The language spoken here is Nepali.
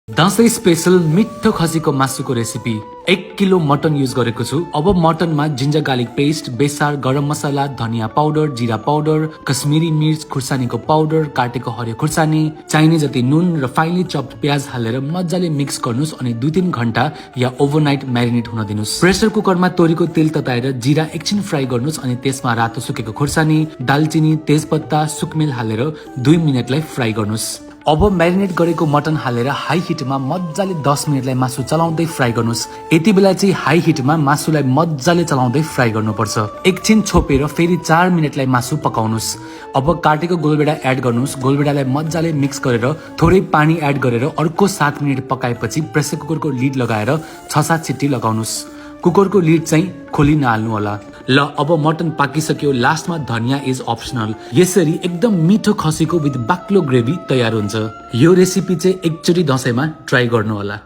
दसैँ स्पेशल मिठो खसीको मासुको रेसिपी 1 किलो मटन युज गरेको छु। अब मटनमा जिन्जर गार्लिक पेस्ट, बेसार, गरम मसला, धनिया पाउडर, जीरा पाउडर, कश्मीरी मिर्च, खुर्सानीको पाउडर, काटेको हरियो खुर्सानी, चाहिने जति नुन र फाइनली चप्ड प्याज हालेर मजाले मिक्स गर्नुस् अनि 2-3 घण्टा या ओभरनाइट म्यारिनेट हुन दिनुस्। प्रेसर कुकरमा तोरीको तेल तताएर जीरा एकछिन फ्राई गर्नुस् अनि त्यसमा रातो सुकेको खुर्सानी, दालचिनी, तेजपत्ता, सुकमेल हालेर 2 मिनेटलाई फ्राई गर्नुस्। अब म्यारिनेट गरेको मटन हालेर हाई हिटमा मजाले 10 मिनेटलाई मासु चलाउँदै फ्राई गर्नुस्। यति बेला चाहिँ हाई हिटमा मासुलाई मजाले चलाउँदै फ्राई गर्नुपर्छ। एकछिन छोपेर फेरि 4 मिनेटलाई मासु पकाउनुस्। अब काटेको गोलभेडा एड गर्नुस्। गोलभेडालाई मजाले मिक्स गरेर थोरै पानी एड गरेर अर्को 7 मिनेट पकाएपछि प्रेसर कुकरको लिड लगाएर 6-7 सिटी लगाउनुस्। कुकरको लिड चाहिँ खोली नहाल्नु होला। ल अब मटन पाकिसक्यो। लास्टमा धनिया इज अप्सनल। यसरी एकदम मिठो खसीको विथ बाक्लो ग्रेभी तयार हुन्छ। यो रेसिपी चाहिँ एकचोटि दसैँमा ट्राई गर्नु होला।